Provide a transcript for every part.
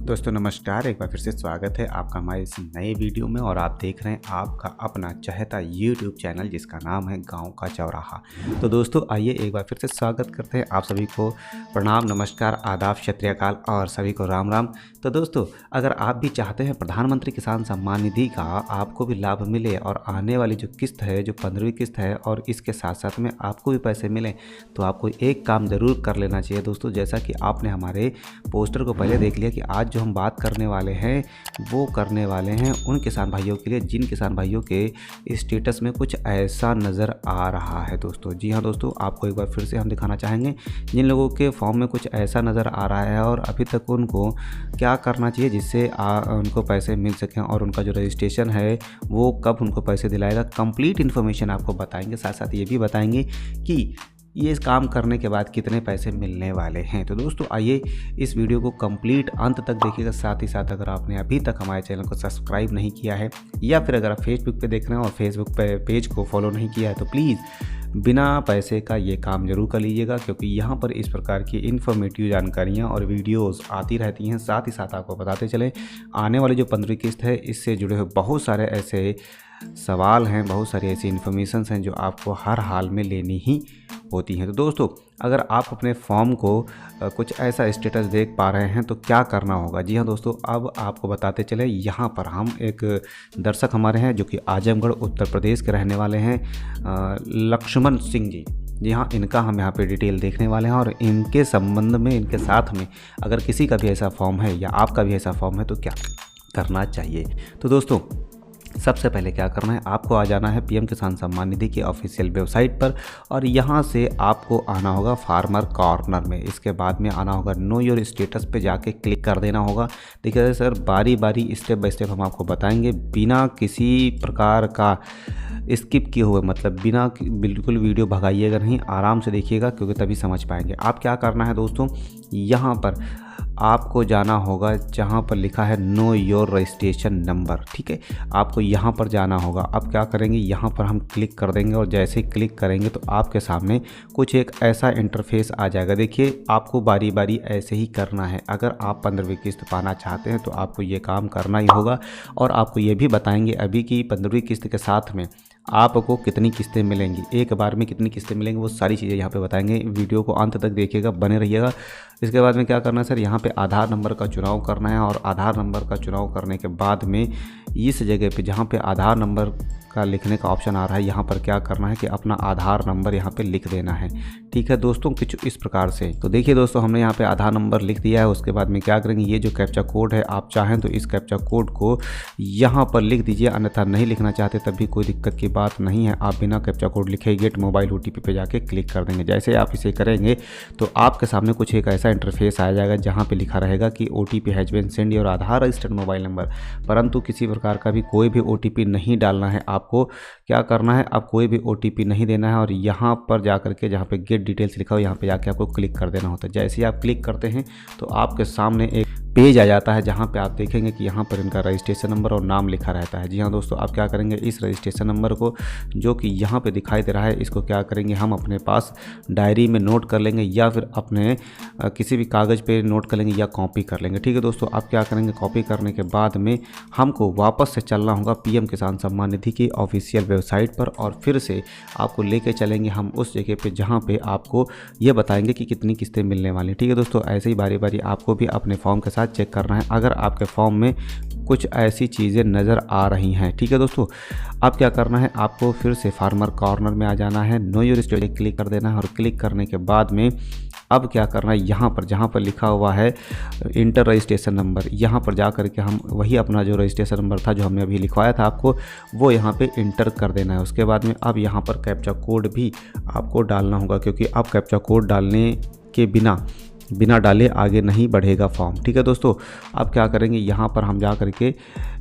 दोस्तों नमस्कार, एक बार फिर से स्वागत है आपका हमारे इस नए वीडियो में। और आप देख रहे हैं आपका अपना चहेता यूट्यूब चैनल जिसका नाम है गांव का चौराहा। तो दोस्तों आइए एक बार फिर से स्वागत करते हैं आप सभी को। प्रणाम, नमस्कार, आदाब, सत श्री अकाल और सभी को राम राम। तो दोस्तों अगर आप भी चाहते हैं प्रधानमंत्री किसान सम्मान निधि का आपको भी लाभ मिले और आने वाली जो किस्त है, जो 15वीं किस्त है, और इसके साथ साथ में आपको भी पैसे मिलें, तो आपको एक काम ज़रूर कर लेना चाहिए दोस्तों। जैसा कि आपने हमारे पोस्टर को पहले देख लिया कि आज जो हम बात करने वाले हैं वो करने वाले हैं उन किसान भाइयों के लिए जिन किसान भाइयों के स्टेटस में कुछ ऐसा नज़र आ रहा है दोस्तों। जी हाँ दोस्तों, आपको एक बार फिर से हम दिखाना चाहेंगे जिन लोगों के फॉर्म में कुछ ऐसा नज़र आ रहा है और अभी तक उनको क्या करना चाहिए जिससे उनको पैसे मिल सकें, और उनका जो रजिस्ट्रेशन है वो कब उनको पैसे दिलाएगा। कंप्लीट इन्फॉर्मेशन आपको बताएंगे, साथ साथ ये भी बताएंगे कि ये इस काम करने के बाद कितने पैसे मिलने वाले हैं। तो दोस्तों आइए इस वीडियो को कंप्लीट अंत तक देखिएगा। साथ ही साथ अगर आपने अभी तक हमारे चैनल को सब्सक्राइब नहीं किया है या फिर अगर आप फेसबुक पे देख रहे हैं और फेसबुक पे पेज को फॉलो नहीं किया है तो प्लीज़ बिना पैसे का ये काम जरूर कर लीजिएगा, क्योंकि यहाँ पर इस प्रकार की इन्फॉर्मेटिव जानकारियाँ और वीडियोज़ आती रहती हैं। साथ ही साथ आपको बताते चलें आने वाली जो 15वीं किस्त है इससे जुड़े हुए बहुत सारे ऐसे सवाल हैं, बहुत सारी ऐसी इन्फॉर्मेशंस हैं जो आपको हर हाल में लेनी ही होती हैं। तो दोस्तों अगर आप अपने फॉर्म को कुछ ऐसा स्टेटस देख पा रहे हैं तो क्या करना होगा। जी हाँ दोस्तों, अब आपको बताते चले, यहाँ पर हम एक दर्शक हमारे हैं जो कि आजमगढ़ उत्तर प्रदेश के रहने वाले हैं, लक्ष्मण सिंह जी। जी हाँ, इनका हम यहाँ पे डिटेल देखने वाले हैं और इनके संबंध में, इनके साथ में अगर किसी का भी ऐसा फॉर्म है या आपका भी ऐसा फॉर्म है तो क्या करना चाहिए। तो दोस्तों सबसे पहले क्या करना है, आपको आ जाना है पीएम किसान सम्मान निधि की ऑफिशियल वेबसाइट पर और यहाँ से आपको आना होगा फार्मर कॉर्नर में। इसके बाद में आना होगा नो योर स्टेटस पे जाके क्लिक कर देना होगा। देखिए सर, बारी बारी स्टेप बाय स्टेप हम आपको बताएंगे बिना किसी प्रकार का स्किप किए हुए, मतलब बिना बिल्कुल वीडियो भगाइएगा नहीं, आराम से देखिएगा क्योंकि तभी समझ पाएंगे। आप क्या करना है दोस्तों, यहाँ पर आपको जाना होगा जहाँ पर लिखा है नो योर रजिस्ट्रेशन नंबर। ठीक है, आपको यहाँ पर जाना होगा। अब क्या करेंगे, यहाँ पर हम क्लिक कर देंगे और जैसे ही क्लिक करेंगे तो आपके सामने कुछ एक ऐसा इंटरफेस आ जाएगा। देखिए आपको बारी बारी ऐसे ही करना है। अगर आप 15वीं किस्त पाना चाहते हैं तो आपको ये काम करना ही होगा। और आपको ये भी बताएंगे अभी कि 15वीं किस्त के साथ में आपको कितनी किस्तें मिलेंगी, एक बार में कितनी किस्तें मिलेंगी, वो सारी चीज़ें यहाँ पे बताएंगे। वीडियो को अंत तक देखिएगा, बने रहिएगा। इसके बाद में क्या करना है सर, यहाँ पे आधार नंबर का चुनाव करना है और आधार नंबर का चुनाव करने के बाद में इस जगह पे जहाँ पे आधार नंबर का लिखने का ऑप्शन आ रहा है, यहाँ पर क्या करना है कि अपना आधार नंबर यहाँ पे लिख देना है। ठीक है दोस्तों, कुछ इस प्रकार से। तो देखिए दोस्तों, हमने यहाँ पे आधार नंबर लिख दिया है। उसके बाद में क्या करेंगे, ये जो कैप्चा कोड है, आप चाहें तो इस कैप्चा कोड को यहाँ पर लिख दीजिए, अन्यथा नहीं लिखना चाहते तब भी कोई दिक्कत की बात नहीं है। आप बिना कैप्चा कोड लिखे गेट मोबाइल OTP पे जाके क्लिक कर देंगे। जैसे आप इसे करेंगे तो आपके सामने कुछ एक ऐसा इंटरफेस आ जाएगा जहाँ पे लिखा रहेगा कि OTP has been send your Aadhaar registered mobile number. परंतु किसी प्रकार का भी कोई भी OTP नहीं डालना है। आपको क्या करना है, आप कोई भी OTP नहीं देना है और यहाँ पर जाकर के जहाँ पे गेट डिटेल्स लिखा हो यहाँ पे जाके आपको क्लिक कर देना होता है। जैसे ही आप क्लिक करते हैं तो आपके सामने एक पेज आ जाता है जहाँ पे आप देखेंगे कि यहाँ पर इनका रजिस्ट्रेशन नंबर और नाम लिखा रहता है। जी हाँ दोस्तों, आप क्या करेंगे, इस रजिस्ट्रेशन नंबर को जो कि यहाँ पे दिखाई दे रहा है, इसको क्या करेंगे, हम अपने पास डायरी में नोट कर लेंगे या फिर अपने किसी भी कागज़ पे नोट कर लेंगे या कॉपी कर लेंगे। ठीक है दोस्तों, आप क्या करेंगे, कॉपी करने के बाद में हमको वापस से चलना होगा पीएम किसान सम्मान निधि की ऑफिशियल वेबसाइट पर और फिर से आपको लेके चलेंगे हम उस जगह पे जहाँ पे आपको ये बताएंगे कि कितनी किस्तें मिलने वाली। ठीक है दोस्तों, ऐसे ही बारी बारी आपको भी अपने फॉर्म के साथ चेक करना है अगर आपके फॉर्म में कुछ ऐसी चीज़ें नज़र आ रही हैं। ठीक है दोस्तों, अब क्या करना है, आपको फिर से फार्मर कॉर्नर में आ जाना है, नो योर स्टेटस क्लिक कर देना है और क्लिक करने के बाद में अब क्या करना है, यहाँ पर जहाँ पर लिखा हुआ है इंटर रजिस्ट्रेशन नंबर, यहाँ पर जा करके हम वही अपना जो रजिस्ट्रेशन नंबर था जो हमने अभी लिखवाया था आपको, वो यहाँ पे इंटर कर देना है। उसके बाद में अब यहाँ पर कैप्चा कोड भी आपको डालना होगा, क्योंकि अब कैप्चा कोड डालने के बिना डाले आगे नहीं बढ़ेगा फॉर्म। ठीक है दोस्तों, अब क्या करेंगे, यहाँ पर हम जा करके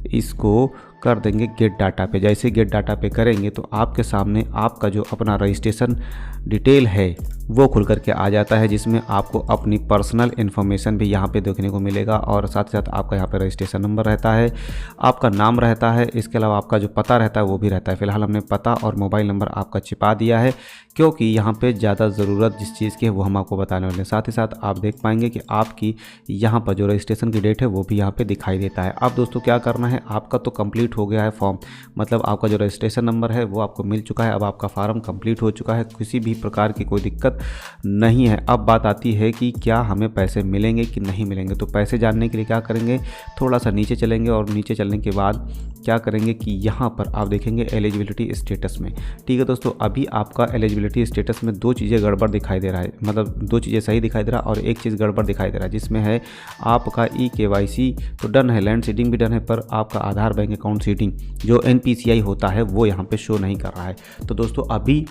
इसको कर देंगे गेट डाटा पे। जैसे गेट डाटा पे करेंगे तो आपके सामने आपका जो अपना रजिस्ट्रेशन डिटेल है वो खुल करके आ जाता है, जिसमें आपको अपनी पर्सनल इन्फॉर्मेशन भी यहाँ पे देखने को मिलेगा और साथ ही साथ आपका यहाँ पे रजिस्ट्रेशन नंबर रहता है, आपका नाम रहता है, इसके अलावा आपका जो पता रहता है वो भी रहता है। फिलहाल हमने पता और मोबाइल नंबर आपका छिपा दिया है क्योंकि यहाँ पे ज़्यादा ज़रूरत जिस चीज़ की है वो हम आपको बताने वाले हैं। साथ ही साथ आप देख पाएंगे कि आपकी यहाँ पर जो रजिस्ट्रेशन की डेट है वो भी यहाँ पे दिखाई देता है। अब दोस्तों क्या करना है, आपका तो कंप्लीट हो गया है फॉर्म, मतलब आपका जो रजिस्ट्रेशन नंबर है वो आपको मिल चुका है। अब आपका फार्म कंप्लीट हो चुका है, किसी भी प्रकार की कोई दिक्कत नहीं है। अब बात आती है कि क्या हमें पैसे मिलेंगे कि नहीं मिलेंगे। तो पैसे जानने के लिए क्या करेंगे, थोड़ा सा नीचे चलेंगे और नीचे चलने के बाद क्या करेंगे कि यहाँ पर आप देखेंगे एलिजिबिलिटी स्टेटस में। ठीक है दोस्तों, अभी आपका एलिजिबिलिटी स्टेटस में दो चीज़ें गड़बड़ दिखाई दे रहा है, मतलब दो चीज़ें सही दिखाई दे रहा है और एक चीज़ गड़बड़ दिखाई दे रहा है, जिसमें है आपका KYC तो डन है, लैंड सीडिंग भी डन है, पर आपका आधार बैंक अकाउंट सीडिंग जो NPCI होता है वो यहाँ पे शो नहीं कर रहा है। तो दोस्तों अभी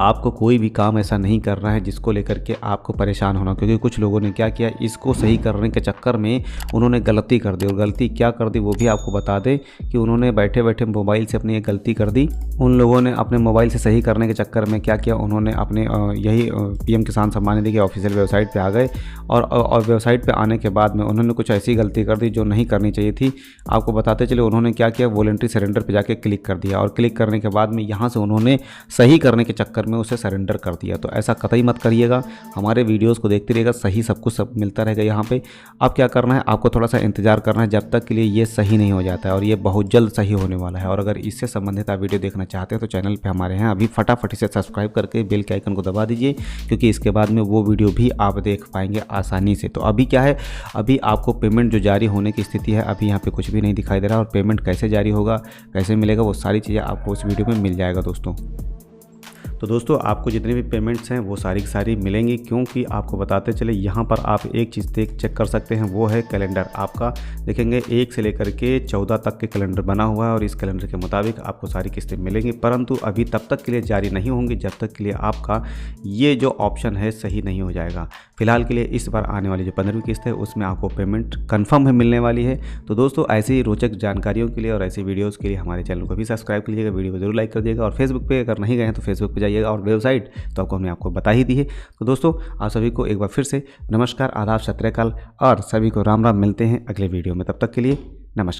आपको कोई भी काम ऐसा नहीं करना है जिसको लेकर के आपको परेशान होना, क्योंकि कुछ लोगों ने क्या किया, इसको सही करने के चक्कर में उन्होंने गलती कर दी। और गलती क्या कर दी वो भी आपको बता दें कि उन्होंने बैठे बैठे मोबाइल से अपनी ये गलती कर दी। उन लोगों ने अपने मोबाइल से सही करने के चक्कर में क्या किया, उन्होंने अपने यही PM किसान सम्मान निधि के ऑफिशियल वेबसाइट पर आ गए और वेबसाइट पर आने के बाद में उन्होंने कुछ ऐसी गलती कर दी जो नहीं करनी चाहिए थी। आपको बताते चले उन्होंने क्या किया, वॉलंटरी सरेंडर पर जाके क्लिक कर दिया और क्लिक करने के बाद में यहाँ से उन्होंने सही करने के चक्कर में उसे सरेंडर कर दिया। तो ऐसा कतई मत करिएगा, हमारे वीडियोस को देखते रहिएगा, सही सब कुछ सब मिलता रहेगा यहाँ पे। अब क्या करना है, आपको थोड़ा सा इंतजार करना है जब तक के लिए ये सही नहीं हो जाता है, और ये बहुत जल्द सही होने वाला है। और अगर इससे संबंधित आप वीडियो देखना चाहते हैं तो चैनल पे हमारे हैं अभी फटाफट से सब्सक्राइब करके बेल के आइकन को दबा दीजिए, क्योंकि इसके बाद में वो वीडियो भी आप देख पाएंगे आसानी से। तो अभी क्या है, अभी आपको पेमेंट जो जारी होने की स्थिति है, अभी यहाँ पे कुछ भी नहीं दिखाई दे रहा, और पेमेंट कैसे जारी होगा, कैसे मिलेगा, वो सारी चीज़ें आपको इस वीडियो में मिल जाएगा दोस्तों। तो दोस्तों आपको जितने भी पेमेंट्स हैं वो सारी की सारी मिलेंगी, क्योंकि आपको बताते चले यहाँ पर आप एक चीज़ चेक कर सकते हैं, वो है कैलेंडर। आपका देखेंगे 1 से लेकर के 14 तक के कैलेंडर बना हुआ है और इस कैलेंडर के मुताबिक आपको सारी किस्तें मिलेंगी, परंतु अभी तब तक के लिए जारी नहीं होंगी जब तक के लिए आपका ये जो ऑप्शन है सही नहीं हो जाएगा। फिलहाल के लिए इस बार आने वाली जो 15वीं किस्त है उसमें आपको पेमेंट कन्फर्म है मिलने वाली है। तो दोस्तों ऐसी ही रोचक जानकारियों के लिए और ऐसी वीडियोज़ के लिए हमारे चैनल को भी सब्सक्राइब कीजिएगा, वीडियो को जरूर लाइक कर दिएगा, और फेसबुक पे अगर नहीं गए हैं तो फेसबुक पे जाइएगा, और वेबसाइट तो हमने आपको बता ही दी है। तो दोस्तों आप सभी को एक बार फिर से नमस्कार, आदाब, सत श्री अकाल और सभी को राम राम। मिलते हैं अगले वीडियो में, तब तक के लिए नमस्कार।